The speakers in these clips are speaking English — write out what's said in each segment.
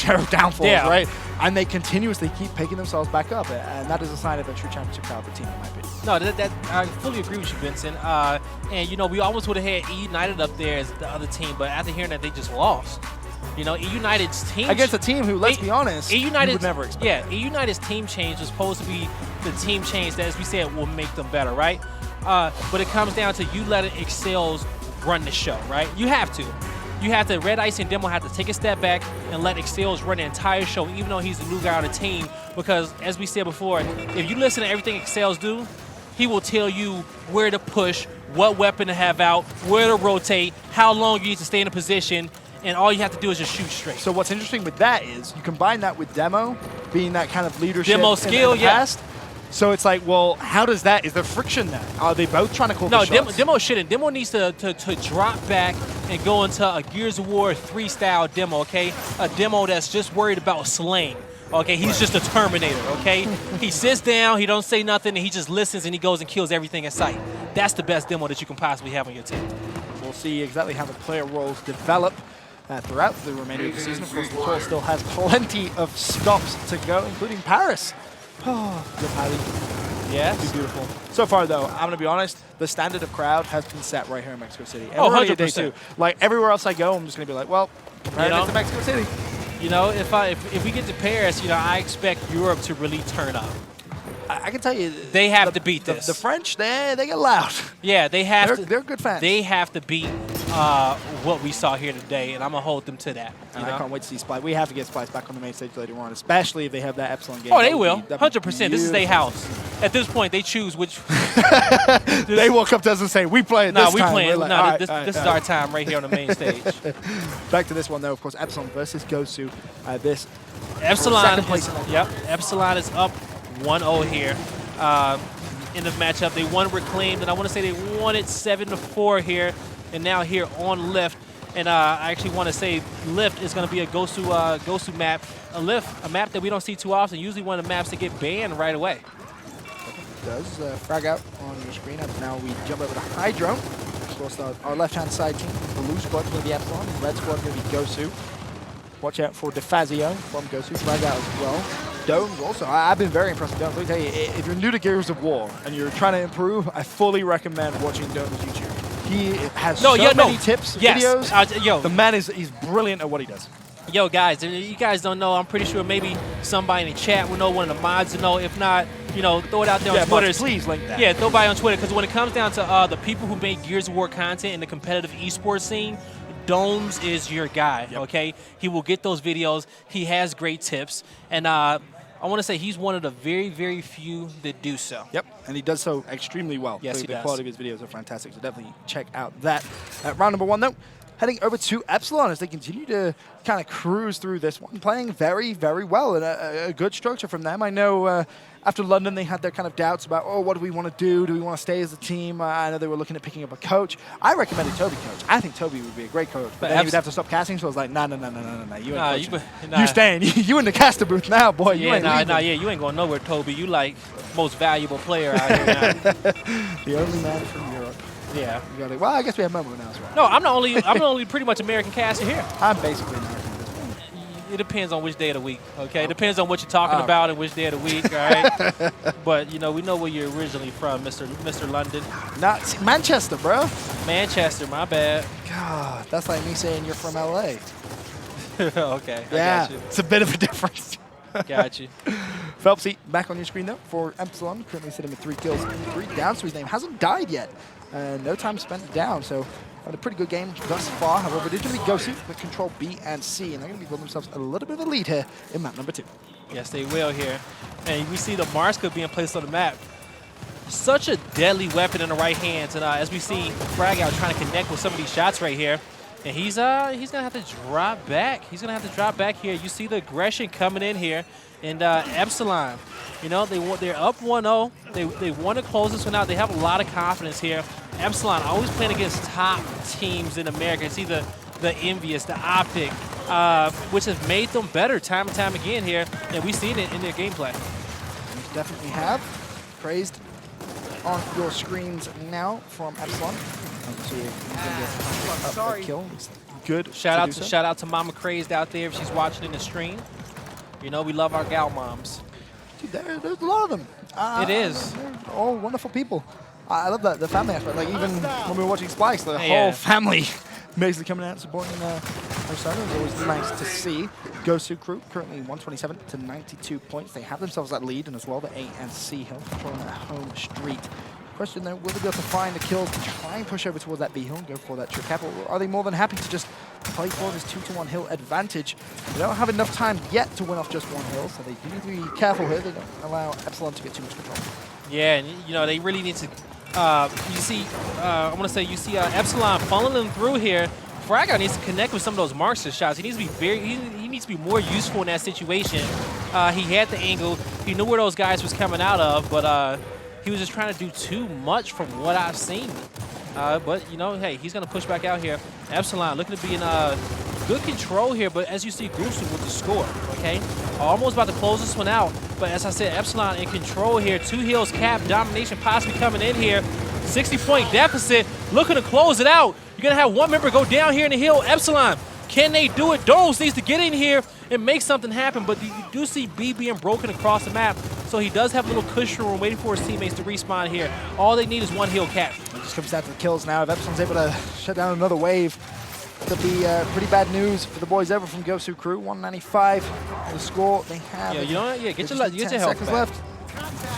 share of downfalls, right? And they continuously keep picking themselves back up, and that is a sign of a true championship caliber team, in my opinion. No, I fully agree with you, Vincent. And, you know, we almost would have had E United up there as the other team, but after hearing that, they just lost. You know, E United's team against a team who, let's be honest, you would never expect. Yeah, E United's team change is supposed to be the team change that, as we said, will make them better, right? But it comes down to you letting Excels run the show, right? You have to. You have to. Red Ice and Demo have to take a step back and let Excels run the entire show, even though he's the new guy on the team. Because, as we said before, if you listen to everything Excels do, he will tell you where to push, what weapon to have out, where to rotate, how long you need to stay in a position, and all you have to do is just shoot straight. So what's interesting with that is you combine that with Demo being that kind of leadership Demo skill, in the past. So it's like, well, how does that? Is there friction there? Are they both trying to call the shots? Demo shouldn't. Demo needs to drop back and go into a Gears of War 3 style Demo, okay? A Demo that's just worried about slaying. Okay, he's just a Terminator, okay? He sits down, he don't say nothing, and he just listens and he goes and kills everything in sight. That's the best Demo that you can possibly have on your team. We'll see exactly how the player roles develop throughout the remainder of the season. Of course, the tour still has plenty of stops to go, including Paris. Oh, good Paddy. Yeah, be beautiful. So far, though, I'm going to be honest, the standard of crowd has been set right here in Mexico City. And 100%. Like, everywhere else I go, I'm just going to be like, well, compared to Mexico City. You know, if we get to Paris, you know, I expect Europe to really turn up. I can tell you, they have to beat this. The French, they get loud. Yeah, they have to. They're good fans. They have to beat what we saw here today, and I'm gonna hold them to that. And I can't wait to see Splice. We have to get Splice back on the main stage later on, especially if they have that Epsilon game. Oh, they will, 100%. This is their house. At this point, they choose which. They walk up to us and say, "We play it this time." No, we playing. Like, no, this is our time right here on the main stage. Back to this one though, of course, Epsilon versus GOSU. This Epsilon. Epsilon is up 1-0 here. In the matchup, they won Reclaimed, and I want to say they won it 7-4 here, and now here on Lift. And I actually want to say Lift is going to be a GOSU map. A map that we don't see too often. Usually one of the maps that get banned right away. It does frag out on your screen, and now we jump over to Hydro. Of course, our left-hand side team, blue squad will be Epsilon, red squad will be GOSU. Watch out for DeFazio from GOSU, frag out as well. Domes also. I've been very impressed with Domes. Let me tell you, if you're new to Gears of War and you're trying to improve, I fully recommend watching Domes' YouTube. He has so many tips, videos. The man he's brilliant at what he does. Yo, guys, you guys don't know. I'm pretty sure maybe somebody in the chat will know, one of the mods will know. If not, you know, throw it out there on Twitter. Please link that. Yeah, throw it on Twitter, because when it comes down to the people who make Gears of War content in the competitive esports scene, Domes is your guy, okay? He will get those videos. He has great tips. And I want to say he's one of the very, very few that do so. Yep, and he does so extremely well. Yes, he does. The quality of his videos are fantastic, so definitely check out that. Round number one, though, heading over to Epsilon as they continue to kind of cruise through this one, playing very, very well, and a good structure from them. I know after London, they had their kind of doubts about, oh, what do we want to do? Do we want to stay as a team? I know they were looking at picking up a coach. I recommended Toby coach. I think Toby would be a great coach, but then he would have to stop casting, so I was like, no, you ain't you staying. You in the caster booth now, boy. Yeah, you ain't going nowhere, Toby. You like most valuable player out here now. The only man from Europe. Yeah. You got well, I guess we have Momo now as well. No, I'm the only pretty much American caster here. I'm basically American. It depends on which day of the week, okay? It depends on what you're talking about and which day of the week, all right? But, you know, we know where you're originally from, Mr. London. Not Manchester, bro. Manchester, my bad. God, that's like me saying you're from L.A. Okay, yeah, I got you. It's a bit of a difference. Got you. Phelpsy back on your screen, though, for Epsilon. Currently sitting with 3 kills and 3 downs to his name. Hasn't died yet. No time spent down, so had a pretty good game thus far. However, it is going to be GOSU with control B and C, and they're going to be building themselves a little bit of a lead here in map number 2. Yes, they will here. And we see the Marska being placed on the map. Such a deadly weapon in the right hands, and as we see Fragout trying to connect with some of these shots right here, and he's gonna have to drop back. He's gonna have to drop back here. You see the aggression coming in here, and Epsilon, you know, they're up 1-0. They want to close this one out. They have a lot of confidence here. Epsilon always playing against top teams in America. It's either the Envious, the Optic, which has made them better time and time again here, and we've seen it in their gameplay. You definitely have. Praised on your screens now from Epsilon. See if you can get a kill. good. Shout out to so. shout out to Mama Crazed out there if she's watching in the stream. You know we love our gal moms. Dude, there's a lot of them. It is. They're all wonderful people. I love that, the family aspect. Like, even when we were watching Splice, the whole family basically coming out and supporting Persona. It's always nice to see. GOSU crew currently 127 to 92 points. They have themselves that lead, and as well the A and C hill controlling that home street. Question though, will they be able to find the kills to try and push over towards that B hill and go for that trip cap, or are they more than happy to just play for this 2-to-1 hill advantage? They don't have enough time yet to win off just one hill, so they do need to be careful here. They don't allow EPSILON to get too much control. Yeah, and you know they really need to. You see, I want to say you see EPSILON funneling through here. Frag needs to connect with some of those Markster shots. He needs to be he needs to be more useful in that situation. He had the angle. He knew where those guys was coming out of, but he was just trying to do too much from what I've seen. But you know, hey, he's gonna push back out here. EPSILON looking to be in good control here, but as you see, GOSU with the score. Okay, almost about to close this one out. But as I said, EPSILON in control here. 2 hills cap, domination possibly coming in here. 60-point deficit, looking to close it out. You're gonna have one member go down here in the hill. EPSILON, can they do it? Domes needs to get in here and make something happen, but you do see B being broken across the map, so he does have a little cushion room waiting for his teammates to respawn here. All they need is 1 hill cap. It just comes down to the kills now. If EPSILON's able to shut down another wave, that'll be pretty bad news for the boys over from GOSU crew. 195 the score they have. Yeah, you know what? Yeah, get your health seconds back. left.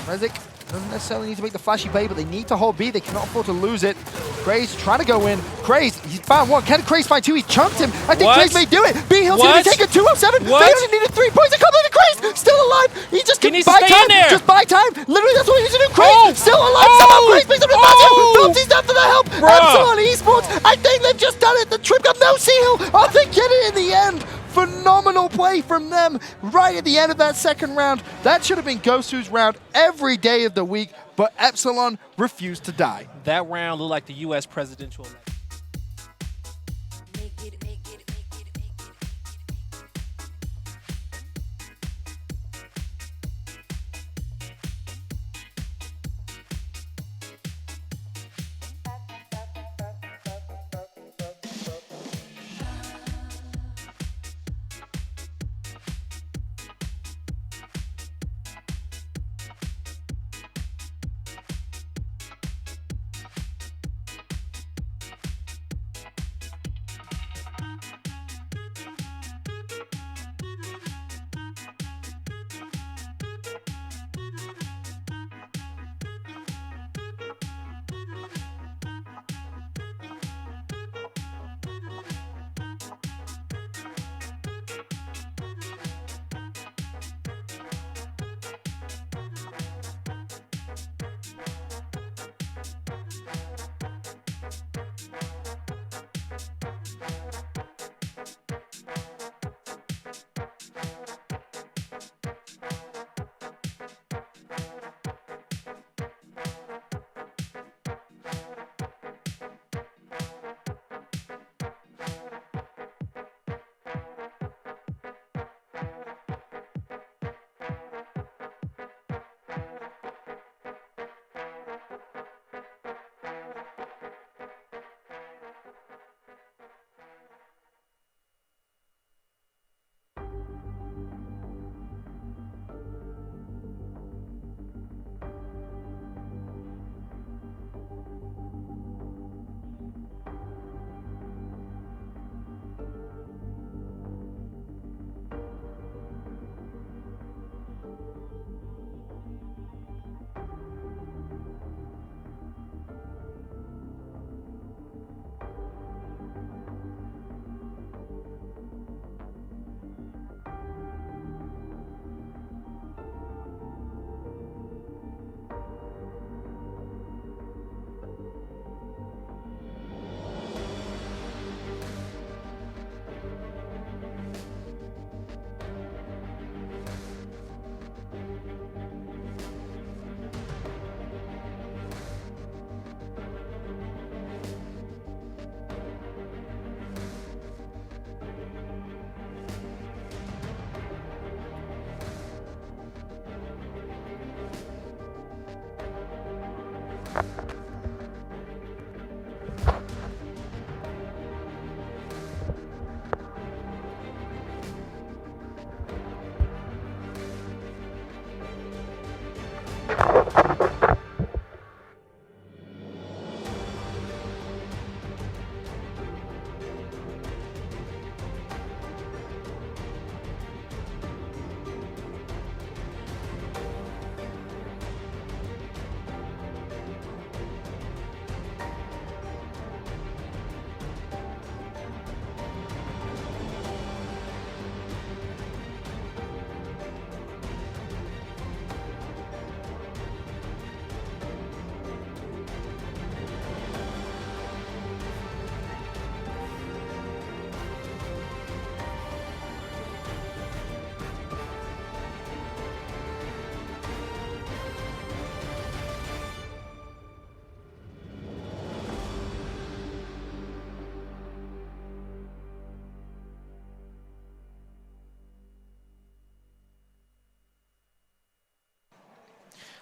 Rezik doesn't necessarily need to make the flashy play, but they need to hold B. They cannot afford to lose it. Craze trying to go in. Craze, he's found one. Can Craze find 2? He's chunked him. I think Craze may do it. B Hill's going to take a 207. They only needed 3 points. I can't believe Craze still alive. He just can buy time. Just buy time. Literally, that's what he needs to do. Craze still alive. Somehow Craze picks up the Matthew. Philips's down for the help. EPSILON Esports. I think they've just done it. The trip got no C-Hill. Oh, they get it in the end. Phenomenal play from them right at the end of that second round. That should have been GOSU's round every day of the week, but EPSILON refused to die. That round looked like the U.S. presidential election.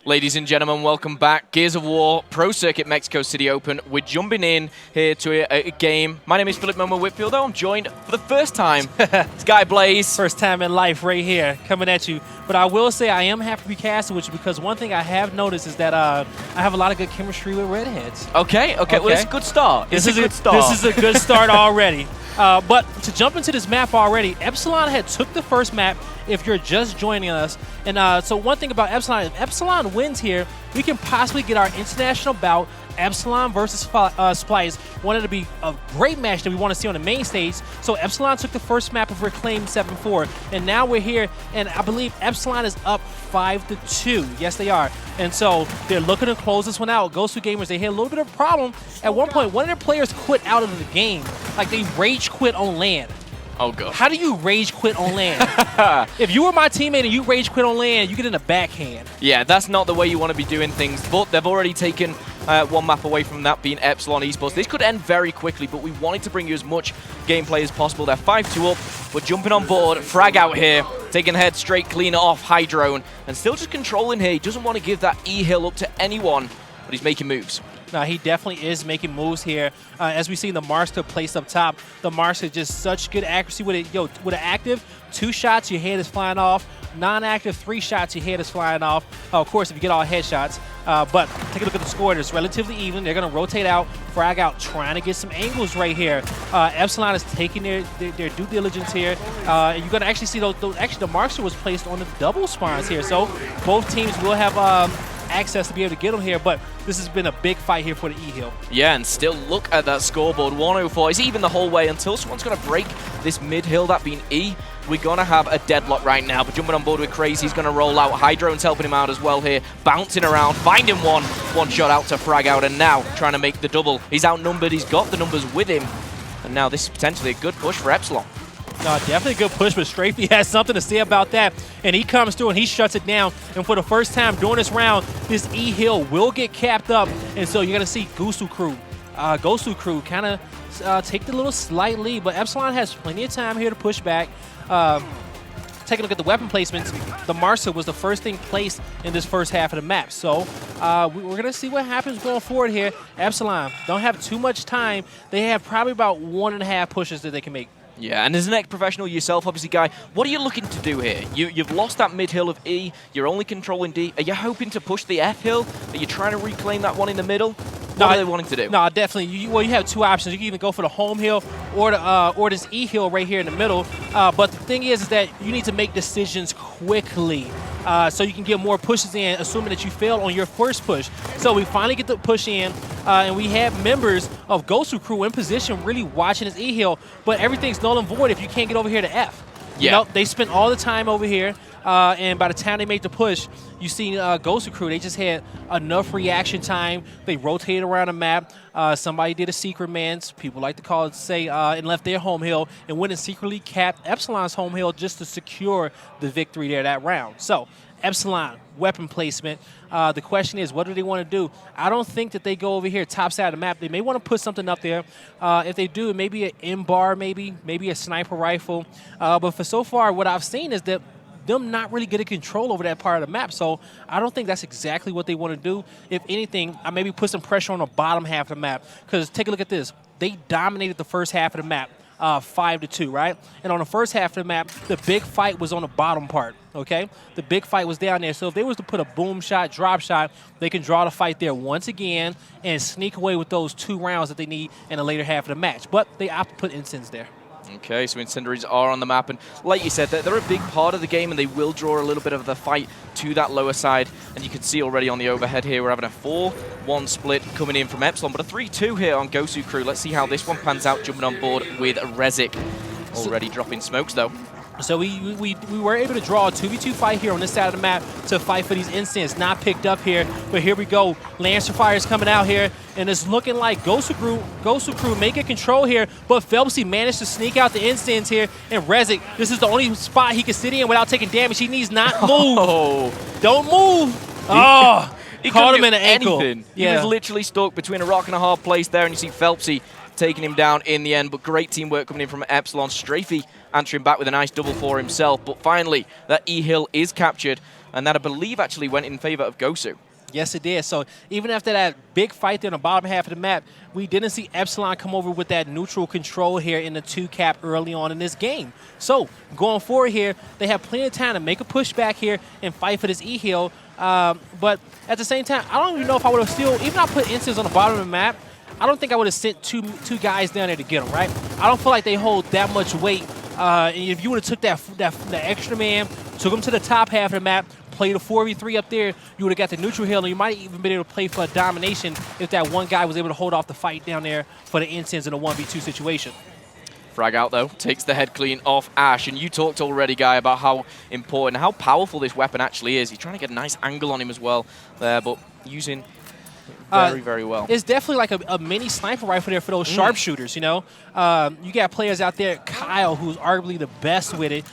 Ladies and gentlemen, welcome back. Gears of War Pro Circuit Mexico City Open. We're jumping in here to a game. My name is Philip Momo Whitfield. I'm joined for the first time. Sky Blaze. First time in life right here, coming at you. But I will say I am happy to be casting with you because one thing I have noticed is that I have a lot of good chemistry with redheads. Okay. Well, it's a good start. This is a good start already. But to jump into this map already, EPSILON had took the first map if you're just joining us. And so one thing about EPSILON, if EPSILON wins here, we can possibly get our international bout, EPSILON versus Splice. Wanted to be a great match that we want to see on the main stage. So EPSILON took the first map of Reclaim 7-4. And now we're here, and I believe EPSILON is up 5-2. Yes, they are. And so they're looking to close this one out. GOSU Gamers, they had a little bit of a problem. At one point, one of their players quit out of the game. Like, they rage quit on land. Oh, God. How do you rage quit on land? If you were my teammate and you rage quit on land, you get in a backhand. Yeah, that's not the way you want to be doing things, but they've already taken one map away from that being EPSILON Esports. This could end very quickly, but we wanted to bring you as much gameplay as possible. They're 5-2 up. We're jumping on board. Frag out here, taking head straight clean off Hydrone, and still just controlling here. He doesn't want to give that E-Hill up to anyone, but he's making moves. No, he definitely is making moves here. As we see the Marska placed up top, the Marska just such good accuracy with it. Yo, with an active, 2 shots, your head is flying off. Non-active, 3 shots, your head is flying off. Of course, if you get all headshots. But take a look at the score. It's relatively even. They're going to rotate out, frag out, trying to get some angles right here. EPSILON is taking their due diligence here. You're going to actually see those. Actually, the Marska was placed on the double spawns here. So both teams will have access to be able to get them here, but this has been a big fight here for the E-Hill. Yeah, and still look at that scoreboard. 104 is even the whole way until someone's going to break this mid-hill, that being E. We're going to have a deadlock right now, but jumping on board with Crazy, he's going to roll out. Hydrone's helping him out as well here, bouncing around, finding one shot out to frag out, and now trying to make the double. He's outnumbered, he's got the numbers with him, and now this is potentially a good push for EPSILON. No, definitely a good push, but Strafey has something to say about that. And he comes through and he shuts it down. And for the first time during this round, this E-Hill will get capped up. And so you're going to see GOSU Crew kind of take the little slight lead. But EPSILON has plenty of time here to push back. Take a look at the weapon placements. The Marska was the first thing placed in this first half of the map. So we're going to see what happens going forward here. EPSILON don't have too much time. They have probably about 1.5 pushes that they can make. Yeah, and as an ex-professional yourself, obviously, Guy, what are you looking to do here? You've lost that mid-hill of E. You're only controlling D. Are you hoping to push the F-hill? Are you trying to reclaim that one in the middle? What are they wanting to do? No, definitely. You have 2 options. You can either go for the home hill or this E-hill right here in the middle. But the thing is that you need to make decisions quickly so you can get more pushes in, assuming that you fail on your first push. So we finally get the push in, and we have members of GOSU Crew in position really watching this E-hill, but everything's null and void if you can't get over here to F. Yeah. You know, they spent all the time over here, and by the time they made the push, you see GOSU Crew, they just had enough reaction time. They rotated around the map. Somebody did a secret mans, people like to call it, and left their home hill and went and secretly capped EPSILON's home hill just to secure the victory there that round. So EPSILON, weapon placement. The question is, what do they want to do? I don't think that they go over here top side of the map. They may want to put something up there. If they do, maybe an M-bar, maybe a sniper rifle. But for so far, what I've seen is that them not really getting control over that part of the map. So I don't think that's exactly what they want to do. If anything, I maybe put some pressure on the bottom half of the map. Because take a look at this. They dominated the first half of the map, 5-2, right? And on the first half of the map, the big fight was on the bottom part, okay? The big fight was down there. So if they was to put a boom shot, drop shot, they can draw the fight there once again and sneak away with those 2 rounds that they need in the later half of the match. But they opt to put Incense there. Okay, so Incendiaries are on the map, and like you said, they're a big part of the game, and they will draw a little bit of the fight to that lower side. And you can see already on the overhead here, we're having a 4-1 split coming in from EPSILON, but a 3-2 here on GOSU Crew. Let's see how this one pans out, jumping on board with Rezik. Already dropping smokes, though. So we were able to draw a 2v2 fight here on this side of the map to fight for these instants. Not picked up here, but here we go. Lancer Fire is coming out here, and it's looking like GOSU Crew may get control here, but Phelpsy managed to sneak out the instants here, and Rezik, this is the only spot he can sit in without taking damage. He needs not move. Oh. Don't move. Oh, he caught him in the ankle. Anything. Yeah. He was literally stuck between a rock and a hard place there, and you see Phelpsy taking him down in the end, but great teamwork coming in from EPSILON. Strafey answering back with a nice double for himself, but finally that E-Hill is captured. and that I believe actually went in favor of GOSU. Yes, it did. So even after that big fight there on the bottom half of the map, we didn't see EPSILON come over with that neutral control here in the 2-cap early on in this game. So going forward here, they have plenty of time to make a push back here and fight for this E-Hill. But at the same time, I don't even know if I would have still, even if I put instants on the bottom of the map, I don't think I would have sent two guys down there to get them, right? I don't feel like they hold that much weight. If you would have took that extra man, took him to the top half of the map, played a 4v3 up there, you would have got the neutral hill, and you might even been able to play for a domination if that one guy was able to hold off the fight down there for the instants in a 1v2 situation. Frag out, though, takes the head clean off Ash, and you talked already, Guy, about how important, how powerful this weapon actually is. He's trying to get a nice angle on him as well there, but using very well. It's definitely like a mini sniper rifle there for those sharpshooters, you know. You got players out there, Kyle, who's arguably the best with it.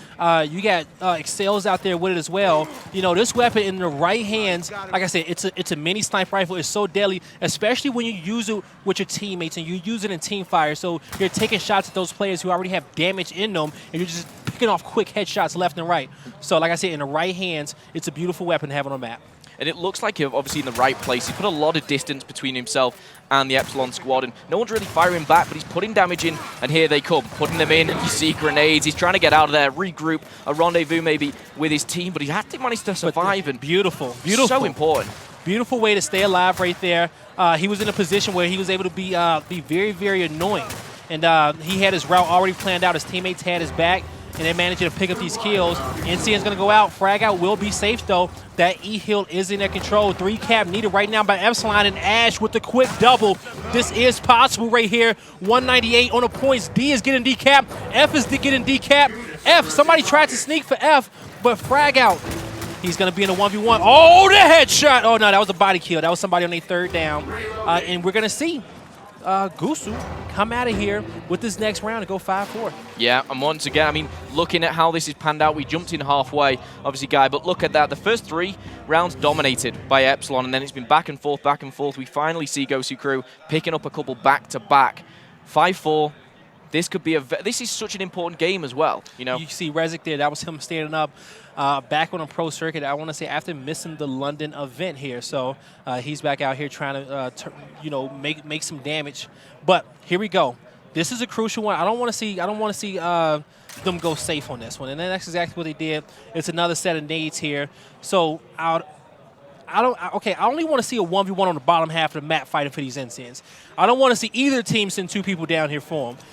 You got Excels out there with it as well. You know, this weapon in the right hands, like I said, it's a mini sniper rifle. It's so deadly, especially when you use it with your teammates and you use it in team fire. So you're taking shots at those players who already have damage in them, and you're just picking off quick headshots left and right. So like I said, in the right hands, it's a beautiful weapon to have on the map. And it looks like you're obviously in the right place. He's put a lot of distance between himself and the EPSILON squad, and no one's really firing back, but he's putting damage in, and here they come, putting them in. You see grenades. He's trying to get out of there, regroup, a rendezvous maybe with his team, but he had to manage to survive. And beautiful. So important. Beautiful way to stay alive right there. He was in a position where he was able to be very, very annoying. And he had his route already planned out. His teammates had his back, and they managed to pick up these kills. NCN's going to go out. Frag out will be safe, though. That E-Hill is in their control. 3-cap needed right now by EPSILON, and Ash with the quick double. This is possible right here. 198 on the points. D is getting decap. F is getting decap. F, somebody tried to sneak for F, but Frag out. He's going to be in a 1v1. Oh, the headshot. Oh, no, that was a body kill. That was somebody on their third down. And we're going to see GOSU come out of here with this next round and go 5-4. Yeah, and once again, I mean, looking at how this is panned out, we jumped in halfway, obviously, Guy, but look at that. The first 3 rounds dominated by EPSILON, and then it's been back and forth, back and forth. We finally see GOSU crew picking up a couple back-to-back. 5-4. This could be this is such an important game as well, you know. You see Rezik there. That was him standing up back on a pro circuit, I want to say, after missing the London event here. So he's back out here trying to, you know, make some damage. But here we go. This is a crucial one. I don't want to see them go safe on this one. And that's exactly what they did. It's another set of nades here. So I only want to see a 1v1 on the bottom half of the map fighting for these NCNs. I don't want to see either team send 2 people down here for them.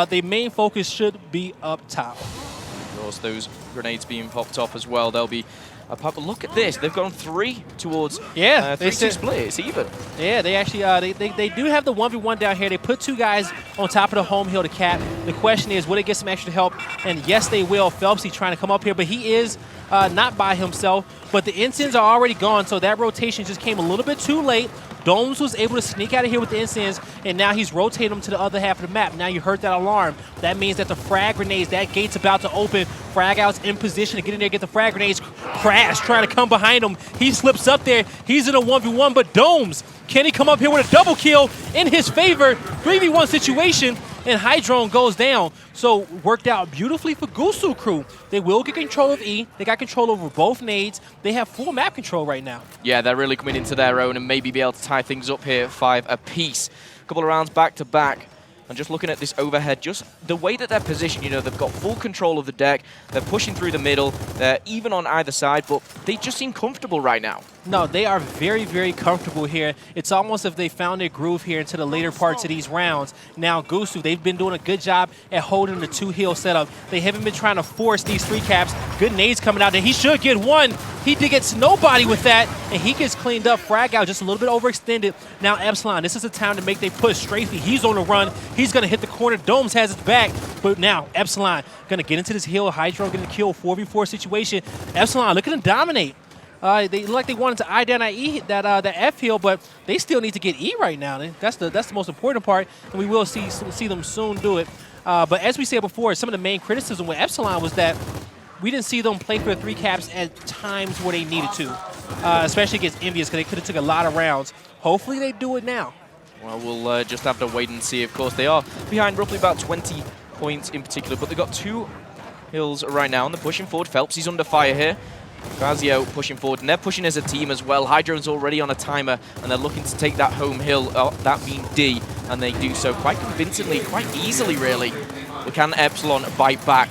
Their main focus should be up top. Of course, those grenades being popped off as well. They'll be a pop. Look at this. They've gone 3 towards 3-2 split. It's even. Yeah, they actually they do have the 1v1 down here. They put 2 guys on top of the home hill to cap. The question is, will they get some extra help? And yes, they will. Phelpsy trying to come up here, but he is not by himself. But the NCNs are already gone, so that rotation just came a little bit too late. Domes was able to sneak out of here with the NCNs, and now he's rotating them to the other half of the map. Now you heard that alarm. That means that the frag grenades, that gate's about to open. Frag out's in position to get in there, get the frag grenades. Crash trying to come behind him. He slips up there. He's in a 1v1, but Domes, can he come up here with a double kill in his favor? 3v1 situation, and Hydrone goes down. So worked out beautifully for GOSU crew. They will get control of E. They got control over both nades. They have full map control right now. Yeah, they're really coming into their own and maybe be able to tie things up here at 5 apiece. A couple of rounds back-to-back. And just looking at this overhead, just the way that they're positioned, you know, they've got full control of the deck. They're pushing through the middle. They're even on either side, but they just seem comfortable right now. No, they are very, very comfortable here. It's almost as if they found their groove here into the later parts of these rounds. Now, GOSU, they've been doing a good job at holding the 2-hill setup. They haven't been trying to force these 3 caps. Good nades coming out there. He should get 1. He did get nobody with that, and he gets cleaned up. Frag out just a little bit overextended. Now, EPSILON, this is the time to make their push. Strafey, he's on the run. He's going to hit the corner. Domes has his back, but now EPSILON going to get into this hill. Hydro getting a kill, 4v4 situation. EPSILON looking to dominate. They look like they wanted to eye down that F hill, but they still need to get E right now. That's the most important part, and we will see them soon do it. But as we said before, some of the main criticism with EPSILON was that we didn't see them play for the 3 caps at times where they needed to, especially against Envious, because they could have took a lot of rounds. Hopefully they do it now. Well, we'll just have to wait and see. Of course, they are behind roughly about 20 points in particular, but they've got 2 hills right now, and they're pushing forward. Phelps, he's under fire here. DVile pushing forward, and they're pushing as a team as well. Hydro's already on a timer, and they're looking to take that home hill, that being D, and they do so quite convincingly, quite easily, really. But can EPSILON bite back?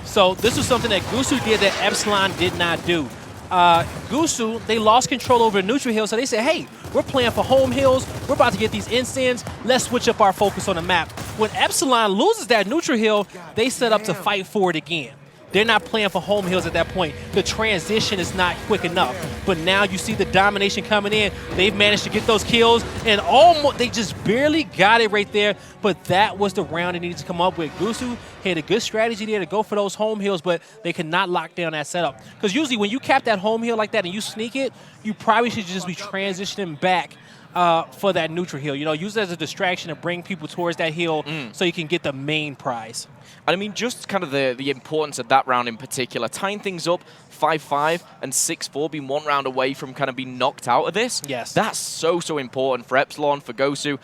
So this was something that GOSU did that EPSILON did not do. GOSU, they lost control over the neutral hill, so they said, hey, we're playing for home hills, we're about to get these instants, let's switch up our focus on the map. When EPSILON loses that neutral hill, they set up to fight for it again. They're not playing for home hills at that point. The transition is not quick enough. But now you see the domination coming in. They've managed to get those kills, and almost they just barely got it right there. But that was the round they needed to come up with. GOSU had a good strategy there to go for those home hills, but they could not lock down that setup. Because usually when you cap that home hill like that and you sneak it, you probably should just be transitioning back for that neutral hill. You know, use it as a distraction to bring people towards that hill so you can get the main prize. And I mean, just kind of the importance of that round in particular, tying things up 5-5 and 6-4, being one round away from kind of being knocked out of this. Yes. That's so important for EPSILON, for GOSU.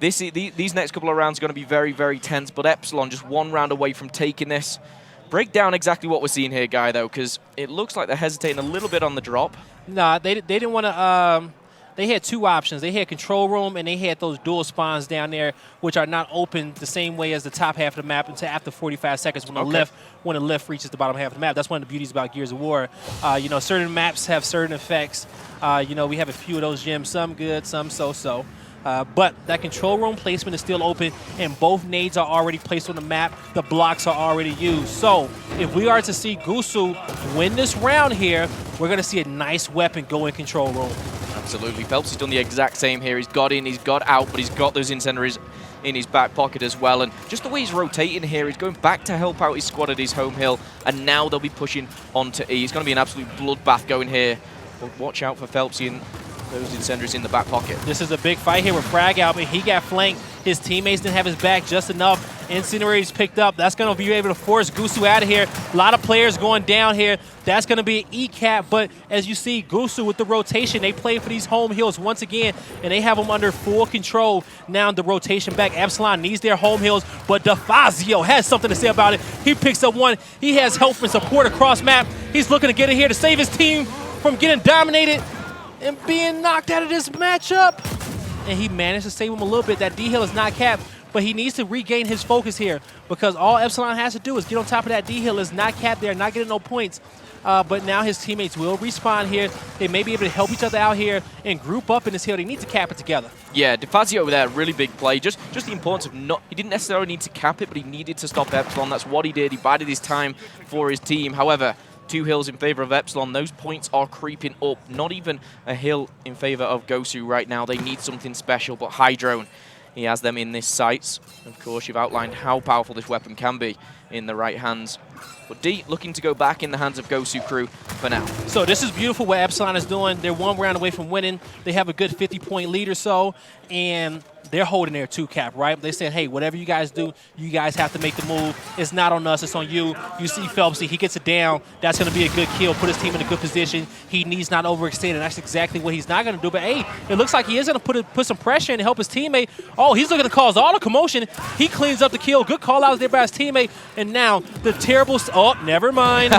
These next couple of rounds are going to be very, very tense, but EPSILON just one round away from taking this. Break down exactly what we're seeing here, Guy, though, because it looks like they're hesitating a little bit on the drop. Nah, they didn't want to... They had two options. They had control room, and they had those dual spawns down there, which are not open the same way as the top half of the map until after 45 seconds when the lift reaches the bottom half of the map. That's one of the beauties about Gears of War. You know, certain maps have certain effects. You know, we have a few of those gems, some good, some so-so. But that control room placement is still open, and both nades are already placed on the map. The blocks are already used. So if we are to see GOSU win this round here, we're going to see a nice weapon go in control room. Absolutely. Phelps has done the exact same here. He's got in, he's got out, but he's got those incendiaries in his back pocket as well. And just the way he's rotating here, he's going back to help out his squad at his home hill, and now they'll be pushing onto E. It's going to be an absolute bloodbath going here. But watch out for Phelps in those incendiaries in the back pocket. This is a big fight here with Frag out, but he got flanked. His teammates didn't have his back just enough. Incendiaries picked up. That's going to be able to force GOSU out of here. A lot of players going down here. That's going to be an E-cap, but as you see, GOSU with the rotation, they play for these home hills once again, and they have them under full control. Now the rotation back. EPSILON needs their home hills, but DVile has something to say about it. He picks up one. He has help and support across map. He's looking to get in here to save his team from getting dominated and being knocked out of this matchup. And he managed to save him a little bit. That D-hill is not capped, but he needs to regain his focus here because all EPSILON has to do is get on top of that D-hill. It's not capped there, not getting no points. But now his teammates will respawn here. They may be able to help each other out here and group up in this hill. They need to cap it together. Yeah, DVile over there, really big play. Just the importance of not, he didn't necessarily need to cap it, but he needed to stop EPSILON. That's what he did. He bided his time for his team. However, 2 hills in favor of EPSILON. Those points are creeping up. Not even a hill in favor of GOSU right now. They need something special, but Hydrone, he has them in this sights. Of course, you've outlined how powerful this weapon can be in the right hands. But D looking to go back in the hands of GOSU crew for now. So this is beautiful what EPSILON is doing. They're one round away from winning. They have a good 50-point lead or so, and they're holding their 2-cap, right? They said, hey, whatever you guys do, you guys have to make the move. It's not on us, it's on you. You see Phelps, he gets it down. That's going to be a good kill, put his team in a good position. He needs not overextend, and that's exactly what he's not going to do. But, hey, it looks like he is going to put some pressure in to help his teammate. Oh, he's looking to cause all the commotion. He cleans up the kill. Good call-outs there by his teammate. And now the terrible... Oh, never mind.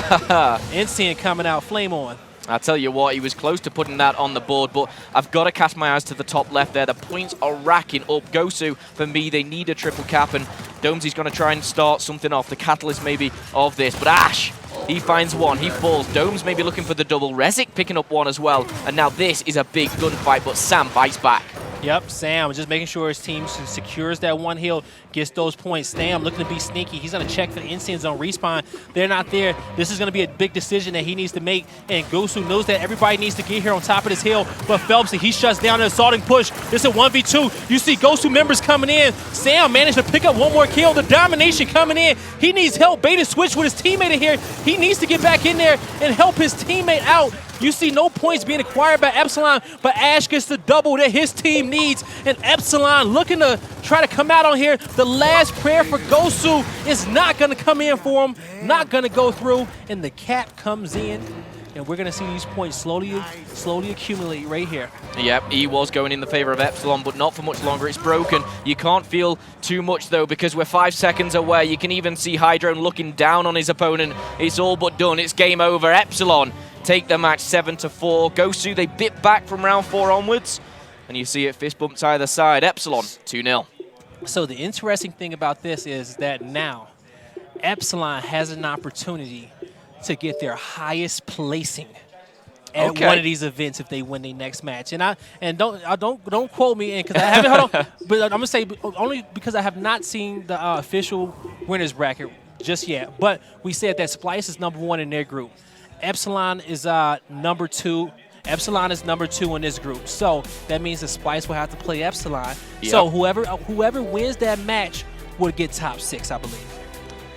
Instant coming out, flame on. I'll tell you what, he was close to putting that on the board, but I've got to cast my eyes to the top left there. The points are racking up. GOSU, for me, they need a triple cap, and Domesy's going to try and start something off, the catalyst maybe of this. But Ash, he finds one, he falls. Dome's maybe looking for the double. Rezik picking up one as well, and now this is a big gunfight, but Sam bites back. Yep, Sam just making sure his team secures that one hill, gets those points. Sam looking to be sneaky. He's going to check for the instants on respawn. They're not there. This is going to be a big decision that he needs to make, and GOSU knows that everybody needs to get here on top of this hill, but Phelps, he shuts down an assaulting push. It's a 1v2. You see GOSU members coming in. Sam managed to pick up one more kill. The domination coming in. He needs help. Bait and switch with his teammate in here. He needs to get back in there and help his teammate out. You see no points being acquired by EPSILON, but Ash gets the double that his team needs, and EPSILON looking to try to come out on here. The last prayer for GOSU is not going to come in for him, not going to go through, and the cap comes in, and we're going to see these points slowly accumulate right here. Yep, he was going in the favor of EPSILON, but not for much longer. It's broken. You can't feel too much, though, because we're 5 seconds away. You can even see Hydrone looking down on his opponent. It's all but done. It's game over. EPSILON, take the match 7-4. GOSU, they bit back from round 4 onwards, and you see it fist bump to either side. EPSILON 2-0. So the interesting thing about this is that now EPSILON has an opportunity to get their highest placing at one of these events if they win their next match. And don't quote me, because I haven't. Hold on, but I'm gonna say only because I have not seen the official winners bracket just yet. But we said that Splice is #1 in their group. EPSILON is number 2. EPSILON is number 2 in this group. So that means that Splice will have to play EPSILON. Yep. So whoever wins that match would get top 6, I believe.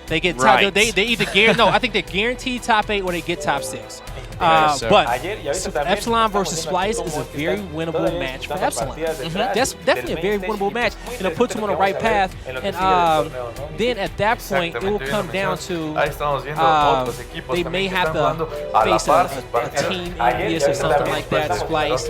They get top. They either no, I think they're guaranteed top 8 or they get top 6. But EPSILON versus Splice is a very winnable match for EPSILON. That's definitely a very winnable match, and it puts them on the right path. And then at that point, it will come down to they may have to face a team envious or something like that, Splice.